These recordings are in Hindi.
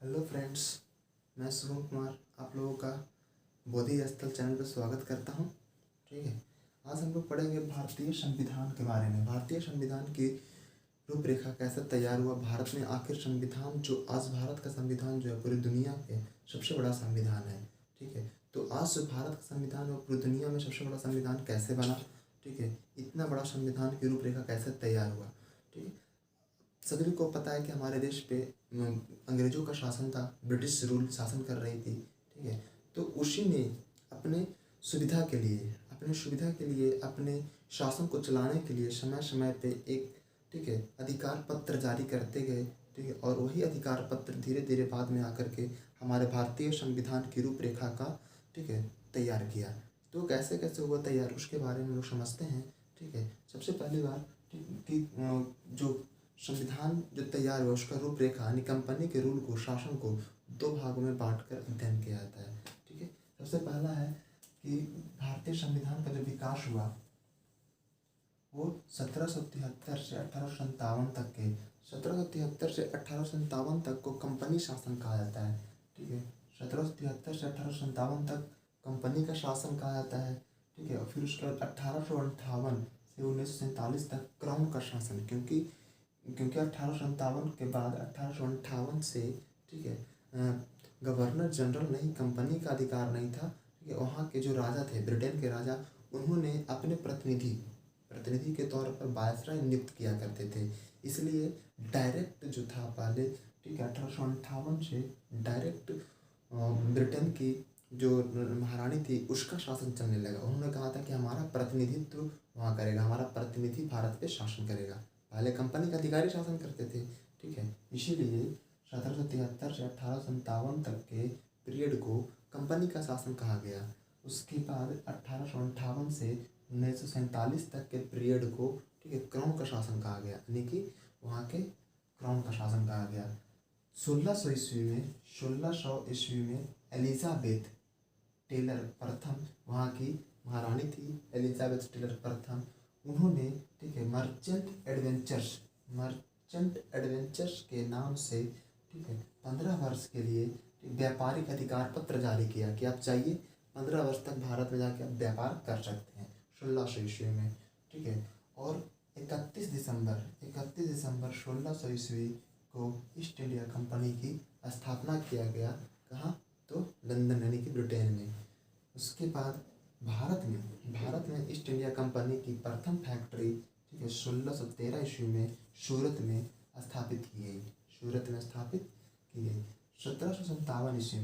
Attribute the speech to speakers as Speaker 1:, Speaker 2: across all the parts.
Speaker 1: हेलो फ्रेंड्स, मैं शुभम कुमार आप लोगों का बोधि स्थल चैनल पर स्वागत करता हूं। ठीक है, आज हम लोग पढ़ेंगे भारतीय संविधान के बारे में। भारतीय संविधान की रूपरेखा कैसे तैयार हुआ, भारत में आखिर संविधान जो आज भारत का संविधान जो है पूरी दुनिया के सबसे बड़ा संविधान है। ठीक है, तो आज जो भारत का संविधान है पूरी दुनिया में सबसे बड़ा संविधान कैसे बना। ठीक है, इतना बड़ा संविधान की रूपरेखा कैसे तैयार हुआ। ठीक है, सभी को पता है कि हमारे देश पे अंग्रेजों का शासन था, ब्रिटिश रूल शासन कर रही थी। ठीक है, तो उसी ने अपने सुविधा के लिए अपने शासन को चलाने के लिए समय समय पे एक ठीक है अधिकार पत्र जारी करते गए। ठीक है, और वही अधिकार पत्र धीरे धीरे बाद में आकर के हमारे भारतीय संविधान की रूपरेखा का ठीक है तैयार किया। तो कैसे कैसे हुआ तैयार उसके बारे में लोग समझते हैं। ठीक है, सबसे पहली बार कि जो संविधान जो तैयार हुआ उसका रूपरेखा यानी कंपनी के रूल को शासन को दो भागों में बांटकर अध्ययन किया जाता है। ठीक है, सबसे पहला है कि भारतीय संविधान का जो विकास हुआ वो 1773 से 1857 तक के 1773 से 1857 तक को कंपनी शासन कहा जाता है। ठीक है, 1773 से 1857 तक कंपनी का शासन कहा जाता है। ठीक है, और फिर उसके बाद 1858 से 1947 तक क्राउन का शासन, क्योंकि 1857 के बाद 1858 से ठीक है गवर्नर जनरल नहीं, कंपनी का अधिकार नहीं था। ठीक है, वहाँ के जो राजा थे, ब्रिटेन के राजा, उन्होंने अपने प्रतिनिधि के तौर पर वायसराय नियुक्त किया करते थे। इसलिए डायरेक्ट जो था पहले ठीक है 1858 से डायरेक्ट ब्रिटेन की जो महारानी थी उसका शासन चलने लगा। उन्होंने कहा था कि हमारा प्रतिनिधित्व वहाँ करेगा, हमारा प्रतिनिधि भारत पे शासन करेगा। पहले कंपनी का अधिकारी शासन करते थे। ठीक है, इसीलिए 1773 से 1857 तक के पीरियड को कंपनी का शासन कहा गया। उसके बाद 1858 से 1947 तक के पीरियड को ठीक है क्राउन का शासन कहा गया, यानी कि वहाँ के क्राउन का शासन कहा गया। 1600 ईस्वी में एलिजाबेथ टेलर प्रथम, वहाँ की महारानी थी एलिजाबेथ टेलर प्रथम, उन्होंने ठीक है मर्चेंट एडवेंचर्स के नाम से ठीक है 15 वर्ष के लिए व्यापारिक अधिकार पत्र जारी किया कि आप चाहिए 15 वर्ष तक भारत में जाके आप व्यापार कर सकते हैं 1600 ईस्वी में। ठीक है, और 31 दिसंबर 1600 ईस्वी को ईस्ट इंडिया कंपनी की स्थापना किया गया। कहाँ? तो लंदन यानी कि ब्रिटेन में। उसके बाद भारत में ईस्ट इंडिया कंपनी की प्रथम फैक्ट्री ठीक है 1613 ईस्वी में सूरत में स्थापित की गई। 1757 ईस्वी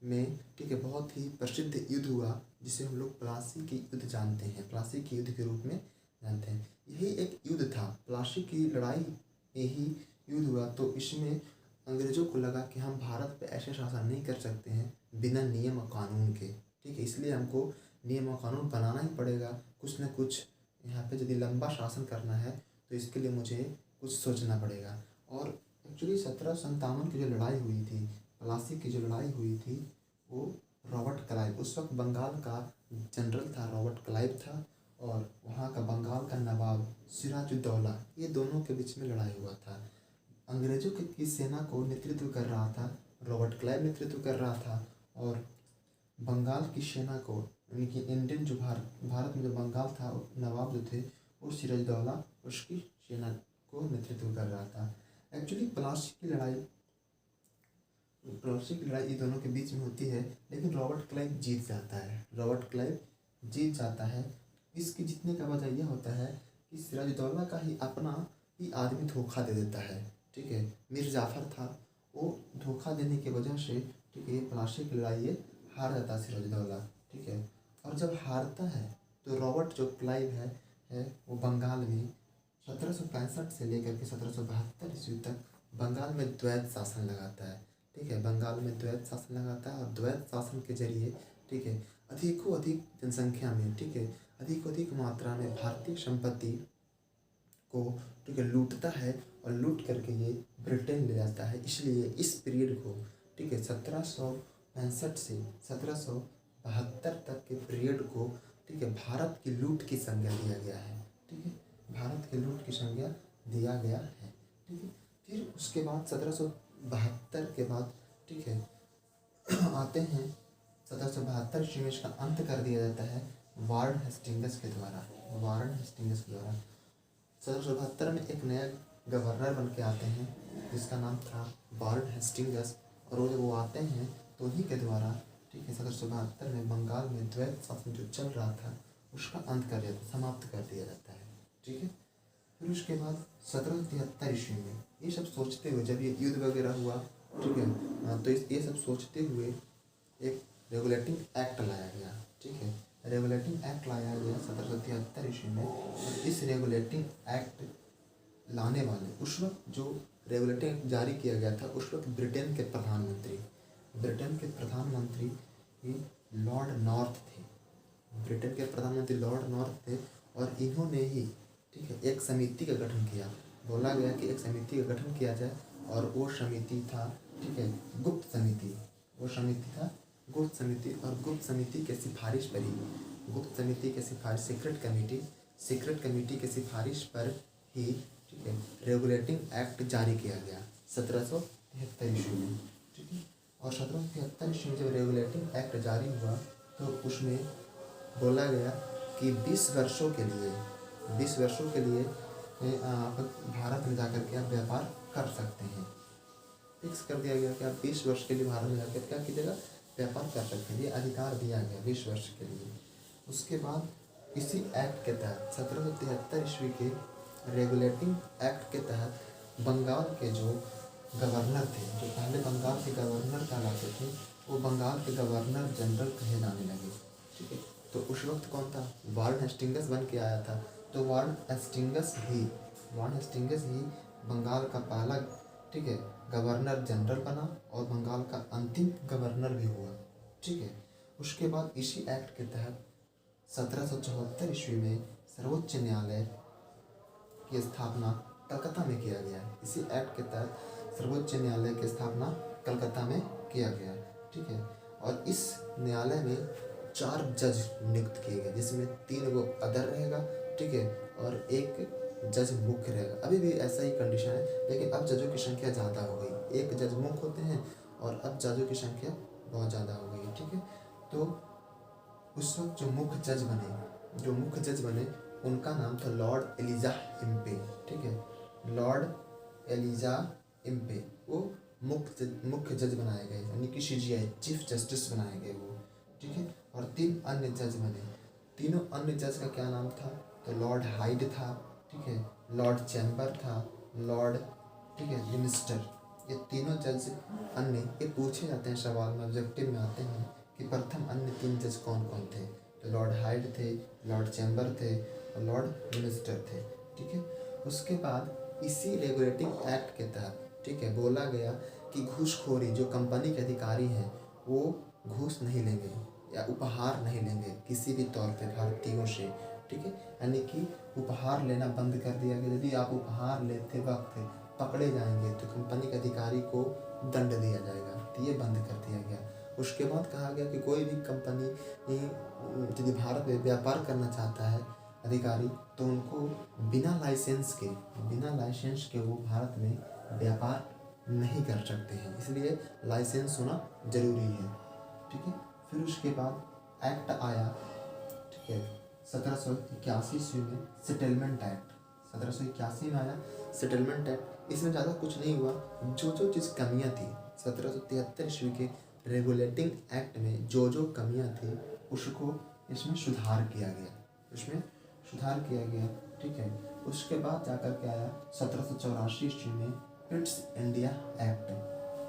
Speaker 1: में ठीक है बहुत ही प्रसिद्ध युद्ध हुआ जिसे हम लोग प्लासी की युद्ध जानते हैं, प्लासी की युद्ध के रूप में जानते हैं। यही एक युद्ध था, प्लासी की लड़ाई यही युद्ध हुआ। तो इसमें अंग्रेजों को लगा कि हम भारत पे ऐसे शासन नहीं कर सकते हैं बिना नियम और कानून के। ठीक है, इसलिए हमको नियम और कानून बनाना ही पड़ेगा, कुछ न कुछ यहाँ पे यदि लंबा शासन करना है तो इसके लिए मुझे कुछ सोचना पड़ेगा। और एक्चुअली 1757 की जो लड़ाई हुई थी, प्लासी की जो लड़ाई हुई थी, वो रॉबर्ट क्लाइव, उस वक्त बंगाल का जनरल था रॉबर्ट क्लाइव था, और वहाँ का बंगाल का नवाब सिराजुद्दौला, ये दोनों के बीच में लड़ाई हुआ था। अंग्रेजों की सेना को नेतृत्व कर रहा था रॉबर्ट क्लाइव, नेतृत्व कर रहा था, और बंगाल की सेना को यानी कि इंडियन जो भारत में जो बंगाल था नवाब जो थे वो सिराजुद्दौला उसकी सेना को नेतृत्व कर रहा था। एक्चुअली प्लासी की लड़ाई ये दोनों के बीच में होती है, लेकिन रॉबर्ट क्लाइव जीत जाता है। इसकी जीतने का वजह यह होता है कि सिराजुद्दौला का ही अपना ही आदमी धोखा दे देता है। ठीक है, मीर जाफर था, वो धोखा देने की वजह से ठीक है प्लासी की लड़ाई ये हार जाता है सिराजुद्दौला। ठीक है, और जब हारता है तो रॉबर्ट जो क्लाइव है वो बंगाल में 1765 से लेकर के 1772 ईस्वी तक बंगाल में द्वैत शासन लगाता है। ठीक है, बंगाल में द्वैत शासन लगाता है, और द्वैत शासन के जरिए ठीक है अधिक जनसंख्या में ठीक है अधिक मात्रा में भारतीय संपत्ति को ठीक है लूटता है, और लूट करके ये ब्रिटेन ले जाता है। इसलिए इस पीरियड को ठीक है 1765 से 1772 तक के पीरियड को ठीक है भारत की लूट की संज्ञा दिया गया है। ठीक है, भारत की लूट की संज्ञा दिया गया है। ठीक है, फिर उसके बाद 1772 के बाद, ठीक है, आते हैं 1772 ईस्वी में इसका अंत कर दिया जाता है वारन हेस्टिंग्स के द्वारा। वारन हेस्टिंग्स के द्वारा 1772 में एक नया गवर्नर बन के आते हैं जिसका नाम था वारन हेस्टिंग्स। और वो जब वो आते हैं तो उन्हीं के द्वारा, ठीक है, 1772 में बंगाल में द्वैत शासन जो चल रहा था उसका अंत कर दिया, समाप्त कर दिया जाता है, ठीक है। फिर उसके बाद 1773 ईस्वी में ये सब सोचते हुए, जब ये युद्ध वगैरह हुआ, ठीक है, तो ये सब सोचते हुए एक रेगुलेटिंग एक्ट लाया गया, ठीक है। रेगुलेटिंग एक्ट लाया गया 1773 ईस्वी में। और इस रेगुलेटिंग एक्ट लाने वाले, उस वक्त जो रेगुलेटिंग एक्ट जारी किया गया था, उस वक्त ब्रिटेन के प्रधानमंत्री ही लॉर्ड नॉर्थ थे। ब्रिटेन के प्रधानमंत्री लॉर्ड नॉर्थ थे। और इन्होंने ही, ठीक है, एक समिति का गठन किया। बोला गया कि एक समिति का गठन किया जाए और वो समिति था, ठीक है, गुप्त समिति। वो समिति था गुप्त समिति। और गुप्त समिति के सिफारिश पर ही, गुप्त समिति के सिफारिश, सीक्रेट कमेटी के सिफारिश पर ही, ठीक है, रेगुलेटिंग एक्ट जारी किया गया 1773 ईस्वी में, ठीक है। और 1773 ईस्वी में जब रेगुलेटिंग एक्ट जारी हुआ तो उसमें बोला गया कि 20 वर्षों के लिए आप भारत में जाकर के आप व्यापार कर सकते हैं। फिक्स कर दिया गया कि आप 20 वर्ष के लिए भारत में जाकर क्या कीजिएगा, व्यापार कर सकते हैं। ये अधिकार दिया गया 20 वर्ष के लिए। उसके बाद इसी एक्ट के तहत 1773 ईस्वी के रेगुलेटिंग एक्ट के तहत बंगाल के जो गवर्नर थे, जो पहले बंगाल के गवर्नर कहलाते थे, वो बंगाल के गवर्नर जनरल कहे जाने लगे, ठीक है। तो उस वक्त कौन था, वारन हेस्टिंग्स बन के आया था। तो वारन हेस्टिंग्स ही बंगाल का पहला, ठीक है, गवर्नर जनरल बना और बंगाल का अंतिम गवर्नर भी हुआ, ठीक है। उसके बाद इसी एक्ट के तहत 1774 ईस्वी में सर्वोच्च न्यायालय की स्थापना कलकत्ता में किया गया है। इसी एक्ट के तहत सर्वोच्च न्यायालय की स्थापना कलकत्ता में किया गया, ठीक है। और इस न्यायालय में 4 जज नियुक्त किए गए, जिसमें 3 वो अदर रहेगा, ठीक है, और एक जज मुख्य रहेगा। अभी भी ऐसा ही कंडीशन है, लेकिन अब जजों की संख्या ज़्यादा हो गई। 1 जज मुख्य होते हैं और अब जजों की संख्या बहुत ज़्यादा हो गई, ठीक है। तो उस वक्त जो मुख्य जज बने उनका नाम था लॉर्ड एलिजाह इम्पे, ठीक है। लॉर्ड एलिजाह इम्पे वो मुख्य जज बनाए गए, यानी कि CJI, चीफ जस्टिस बनाए गए वो, ठीक है। और 3 अन्य जज बने। तीनों अन्य जज का क्या नाम था, तो लॉर्ड हाइड था, ठीक है, लॉर्ड चैम्बर था, लॉर्ड, ठीक है, लिमिस्टर। ये तीनों जज अन्य, ये पूछे जाते हैं सवाल में, ऑब्जेक्टिव में आते हैं कि प्रथम अन्य 3 जज कौन कौन थे। तो लॉर्ड हाइड थे, लॉर्ड चैम्बर थे और लॉर्ड लिमिस्टर थे, ठीक है। उसके बाद इसी रेगुलेटिंग एक्ट के तहत, ठीक है, बोला गया कि घूसखोरी, जो कंपनी के अधिकारी हैं वो घूस नहीं लेंगे या उपहार नहीं लेंगे किसी भी तौर पे भारतीयों से, ठीक है। यानी कि उपहार लेना बंद कर दिया गया। यदि आप उपहार लेते वक्त पकड़े जाएंगे तो कंपनी के अधिकारी को दंड दिया जाएगा, तो ये बंद कर दिया गया। उसके बाद कहा गया कि कोई भी कंपनी यदि भारत में व्यापार करना चाहता है अधिकारी, तो उनको बिना लाइसेंस के वो भारत में व्यापार नहीं कर सकते हैं, इसलिए लाइसेंस होना जरूरी है, ठीक है। फिर उसके बाद एक्ट आया, ठीक है, 1781 ईस्वी में सेटलमेंट एक्ट। 1781 में आया सेटलमेंट एक्ट। इसमें ज़्यादा कुछ नहीं हुआ, जो चीज़ कमियाँ थी 1773 ईस्वी के रेगुलेटिंग एक्ट में, जो कमियाँ थी उसको इसमें सुधार किया गया, ठीक है। उसके बाद जाकर के आया 1784 ईस्वी में पिट्स इंडिया एक्ट।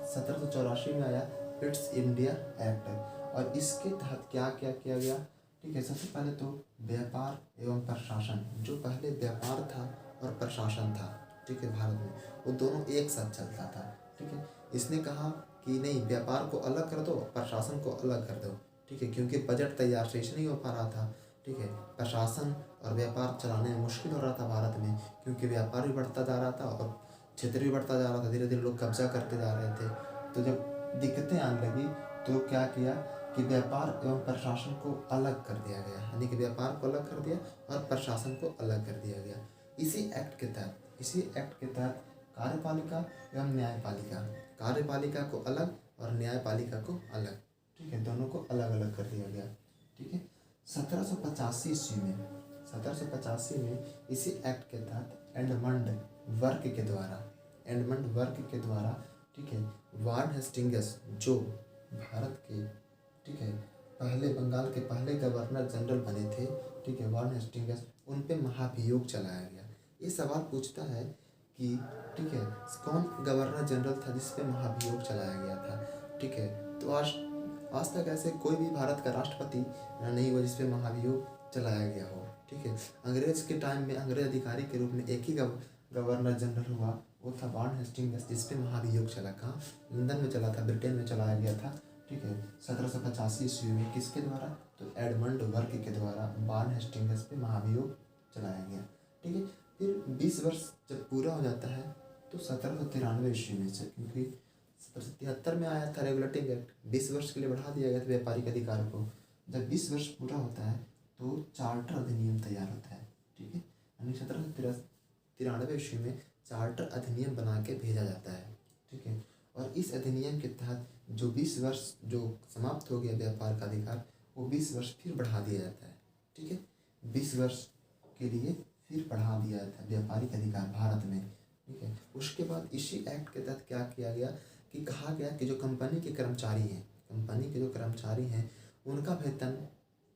Speaker 1: 1784 में आया पिट्स इंडिया एक्ट। और इसके तहत क्या क्या किया गया, ठीक है। सबसे पहले तो व्यापार एवं प्रशासन, जो पहले व्यापार था और प्रशासन था, ठीक है, भारत में वो दोनों एक साथ चलता था, ठीक है। इसने कहा कि नहीं, व्यापार को अलग कर दो, प्रशासन को अलग कर दो, ठीक है, क्योंकि बजट तैयार से नहीं हो पा रहा था, ठीक है। प्रशासन और व्यापार चलाने में मुश्किल हो रहा था भारत में, क्योंकि व्यापार भी बढ़ता जा रहा था और क्षेत्र भी बढ़ता जा रहा था, धीरे धीरे लोग कब्जा करते जा रहे थे। तो जब दिक्कतें आने लगी तो क्या किया कि व्यापार एवं प्रशासन को अलग कर दिया गया, यानी कि व्यापार को अलग कर दिया और प्रशासन को अलग कर दिया गया। इसी एक्ट के तहत कार्यपालिका एवं न्यायपालिका, कार्यपालिका को अलग और न्यायपालिका को अलग, ठीक है, दोनों को अलग अलग कर दिया गया, ठीक है। 1785 ईस्वी में 1785 में इसी एक्ट के तहत एडमंड वर्क के द्वारा, ठीक है, वार्न हेस्टिंग्स जो भारत के, ठीक है, पहले बंगाल के पहले गवर्नर जनरल बने थे, ठीक है, वार्न हेस्टिंग्स, उन पे महाभियोग चलाया गया। ये सवाल पूछता है कि, ठीक है, कौन गवर्नर जनरल था जिस पे महाभियोग चलाया गया था, ठीक है। तो आज तक ऐसे कोई भी भारत का राष्ट्रपति नहीं हुआ जिस पे महाभियोग चलाया गया हो, ठीक है। अंग्रेज के टाइम में अंग्रेज अधिकारी के रूप में एक ही गवर्नर जनरल हुआ, वो था वार्न हेस्टिंग्स, जिस पे महाभियोग चला। कहाँ? लंदन में चला था, ब्रिटेन में चलाया गया था, ठीक है, 1785 ईस्वी में। किसके द्वारा? तो एडमंड वर्क के द्वारा वार्न हेस्टिंग्स पे महाभियोग चलाया गया, ठीक है। फिर 20 वर्ष जब पूरा हो जाता है तो 1793 ईस्वी में से, क्योंकि 1773 में आया था रेगुलेटिंग एक्ट, 20 वर्ष के लिए बढ़ा दिया गया था व्यापारिक अधिकार को। जब 20 वर्ष पूरा होता है तो चार्टर अधिनियम तैयार होता है, ठीक है, यानी 1793 ईस्वी में चार्टर अधिनियम बना के भेजा जाता है, ठीक है। और इस अधिनियम के तहत जो 20 वर्ष जो समाप्त हो गया व्यापार का अधिकार, वो 20 वर्ष फिर बढ़ा दिया जाता है, ठीक है, 20 वर्ष के लिए फिर बढ़ा दिया जाता है व्यापारिक अधिकार भारत में, ठीक है। उसके बाद इसी एक्ट के तहत क्या किया गया कि कहा गया कि जो कंपनी के कर्मचारी हैं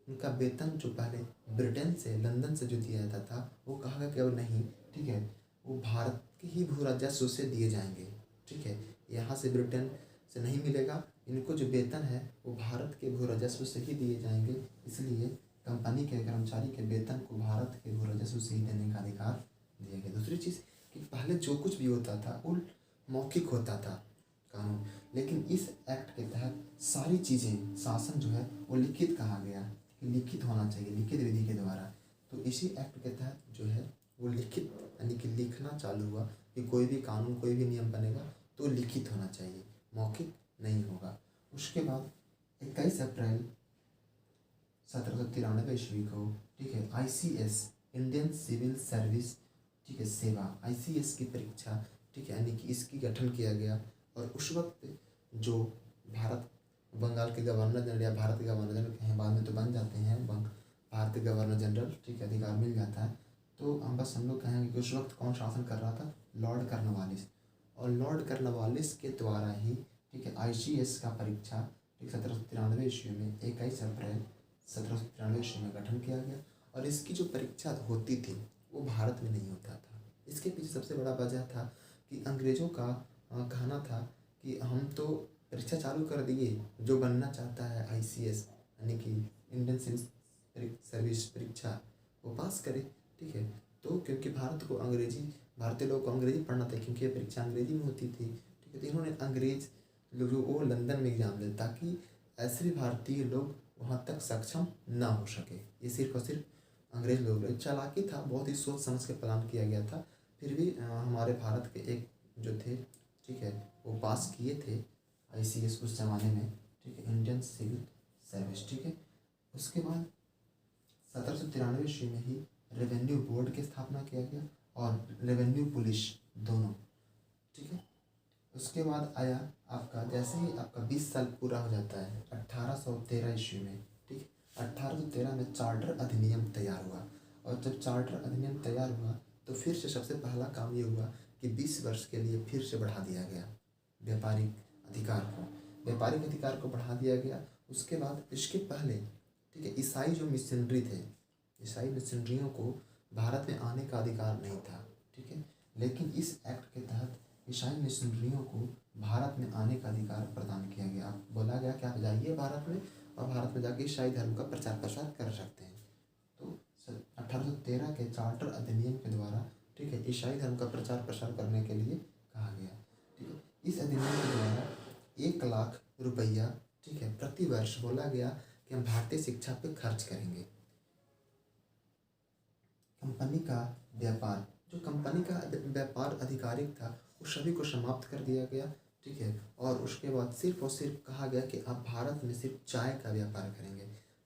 Speaker 1: उनका वेतन जो पहले ब्रिटेन से, लंदन से जो दिया जाता था, वो कहा गया कि अब नहीं, ठीक है, वो भारत के ही भू राजस्व से दिए जाएंगे, ठीक है। यहाँ से ब्रिटेन से नहीं मिलेगा, इनको जो वेतन है वो भारत के भू राजस्व से ही दिए जाएंगे। इसलिए कंपनी के कर्मचारी के वेतन को भारत के भू राजस्व से ही देने का अधिकार दिया गया। दूसरी चीज़ कि पहले जो कुछ भी होता था वो मौखिक होता था कानून, लेकिन इस एक्ट के तहत सारी चीज़ें, शासन जो है वो लिखित कहा गया कि लिखित होना चाहिए, लिखित विधि के द्वारा। तो इसी एक्ट के तहत जो है वो लिखित, यानी कि लिखना चालू हुआ कि कोई भी कानून, कोई भी नियम बनेगा तो लिखित होना चाहिए, मौखिक नहीं होगा। उसके बाद 21 अप्रैल 1793 ईस्वी को, ठीक है, ICS, इंडियन सिविल सर्विस, ठीक है, सेवा, ICS की परीक्षा, ठीक है, यानी कि इसकी गठन किया गया। और उस वक्त जो बंगाल के गवर्नर जनरल या भारत के गवर्नर जनरल कहें, बाद में तो बन जाते हैं भारत के गवर्नर जनरल, ठीक है, अधिकार मिल जाता है। तो हम लोग कहेंगे कि उस वक्त कौन शासन कर रहा था? Lord Cornwallis. और लॉर्ड कॉर्नवालिस के द्वारा ही, ठीक है, ICS का परीक्षा, ठीक, 1793 ईस्वी में 21 अप्रैल 1793 ईस्वी में गठन किया गया। और इसकी जो परीक्षा होती थी वो भारत में नहीं होता था। इसके पीछे सबसे बड़ा वजह था कि अंग्रेज़ों का कहना था कि हम तो परीक्षा चालू कर दिए, जो बनना चाहता है ICS, यानी कि इंडियन सिविल सर्विस परीक्षा, वो पास करे, ठीक है। तो क्योंकि भारतीय लोगों को अंग्रेजी पढ़ना था, क्योंकि ये परीक्षा अंग्रेजी में होती थी, ठीक है। तो इन्होंने अंग्रेज लोग जो वो लंदन में एग्जाम दिए, ताकि ऐसे भी भारतीय लोग वहाँ तक सक्षम ना हो सके। ये सिर्फ और सिर्फ अंग्रेज लोग, चालाकी था, बहुत ही सोच समझ के प्लान किया गया था। फिर भी हमारे भारत के एक जो थे, ठीक है, वो पास किए थे ICS उस ज़माने में, ठीक है, इंडियन सिविल सर्विस, ठीक है। उसके बाद 1793 ईस्वी में ही रेवेन्यू बोर्ड की स्थापना किया गया और रेवेन्यू पुलिस दोनों, ठीक है। उसके बाद आया आपका, जैसे ही आपका 20 साल पूरा हो जाता है 1813 ईस्वी में, ठीक, 1813 में चार्टर अधिनियम तैयार हुआ। और जब चार्टर अधिनियम तैयार हुआ तो फिर से सबसे पहला काम ये हुआ कि 20 वर्ष के लिए फिर से बढ़ा दिया गया व्यापारिक अधिकार को बढ़ा दिया गया। उसके बाद इसके पहले, ठीक है, ईसाई जो मिशनरी थे, ईसाई मिशनरियों को भारत में आने का अधिकार नहीं था, ठीक है। लेकिन इस एक्ट के तहत ईसाई मिशनरियों को भारत में आने का अधिकार प्रदान किया गया। बोला गया कि आप जाइए भारत में और भारत में जाके ईसाई धर्म का प्रचार प्रसार कर सकते हैं। तो 1813 के चार्टर अधिनियम के द्वारा, ठीक है, ईसाई धर्म का प्रचार प्रसार करने के लिए कहा गया, ठीक है। इस अधिनियम के द्वारा 1 लाख रुपया, ठीक है, प्रति वर्ष बोला गया कि हम भारतीय शिक्षा पे खर्च करेंगे। कंपनी का व्यापार आधिकारिक था वो सभी को समाप्त कर दिया गया, ठीक है। और उसके बाद सिर्फ और सिर्फ कहा गया कि आप भारत में सिर्फ चाय का व्यापार करेंगे,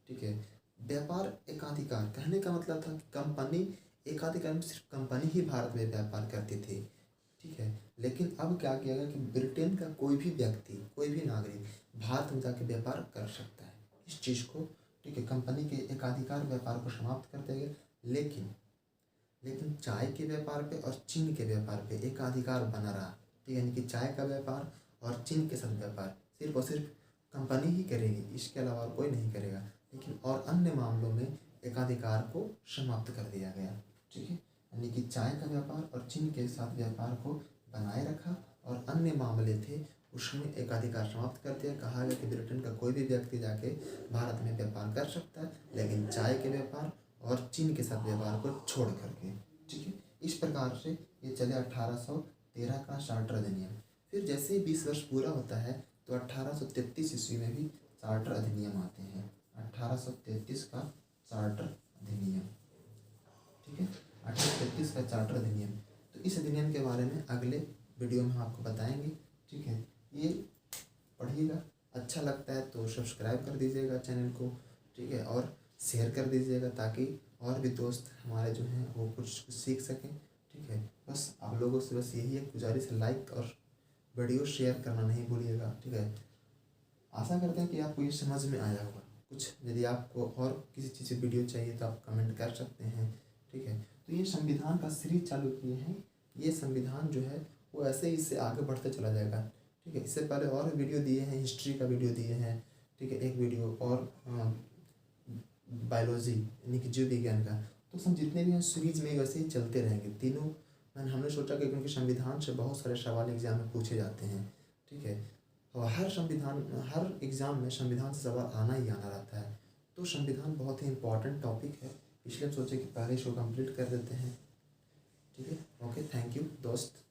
Speaker 1: ठीक है। व्यापार एकाधिकार कहने का मतलब था कि कंपनी एकाधिकार में सिर्फ कंपनी ही भारत में व्यापार करती थी, ठीक है। लेकिन अब क्या किया गया कि ब्रिटेन का कोई भी व्यक्ति, कोई भी नागरिक भारत में जाके व्यापार कर सकता है। इस चीज़ को, ठीक है, कंपनी के एकाधिकार व्यापार को समाप्त कर दिया गया। लेकिन लेकिन चाय के व्यापार पे और चीन के व्यापार पे एकाधिकार बना रहा, ठीक है, यानी कि चाय का व्यापार और चीन के साथ व्यापार सिर्फ और सिर्फ कंपनी ही करेगी, इसके अलावा और कोई नहीं करेगा। लेकिन और अन्य मामलों में एकाधिकार को समाप्त कर दिया गया, ठीक है, यानी कि चाय का व्यापार और चीन के साथ व्यापार को बनाए रखा और अन्य मामले थे उसमें एकाधिकार समाप्त कर दिया। कहा गया कि ब्रिटेन का कोई भी व्यक्ति जाके भारत में व्यापार कर सकता है, लेकिन चाय के व्यापार और चीन के साथ व्यवहार को छोड़ करके, ठीक है। इस प्रकार से ये चले 1813 का चार्टर अधिनियम। फिर जैसे ही 20 वर्ष पूरा होता है तो 1833 ईस्वी में भी चार्टर अधिनियम आते हैं। 1833 का चार्टर अधिनियम, ठीक है, 1833 का चार्टर अधिनियम। तो इस अधिनियम के बारे में अगले वीडियो में हम आपको बताएंगे, ठीक है। ये पढ़िएगा, अच्छा लगता है तो सब्सक्राइब कर दीजिएगा चैनल को, ठीक है, और शेयर कर दीजिएगा ताकि और भी दोस्त हमारे जो हैं वो कुछ सीख सकें, ठीक है। बस आप लोगों से बस यही एक गुजारिश है, लाइक और वीडियो शेयर करना नहीं भूलिएगा, ठीक है। आशा करते हैं कि आपको ये समझ में आया होगा कुछ। यदि आपको और किसी चीज़ की वीडियो चाहिए तो आप कमेंट कर सकते हैं, ठीक है। तो ये संविधान का सीरीज चालू किए हैं। ये संविधान जो है वो ऐसे ही इससे आगे बढ़ते चला जाएगा, ठीक है। इससे पहले और वीडियो दिए हैं, हिस्ट्री का वीडियो दिए हैं, ठीक है, एक वीडियो और बायोलॉजी यानी कि जीव विज्ञान का। तो सब जितने भी हैं सीरीज में वैसे ही चलते रहेंगे तीनों। हमने सोचा कि क्योंकि संविधान से बहुत सारे सवाल एग्जाम में पूछे जाते हैं, ठीक है, और हर एग्ज़ाम में संविधान से सवाल आना ही आना रहता है। तो संविधान बहुत ही इम्पोर्टेंट टॉपिक है, इसलिए हम सोचे कि पहले इसको कंप्लीट कर देते हैं, ठीक है। ओके, थैंक यू दोस्त।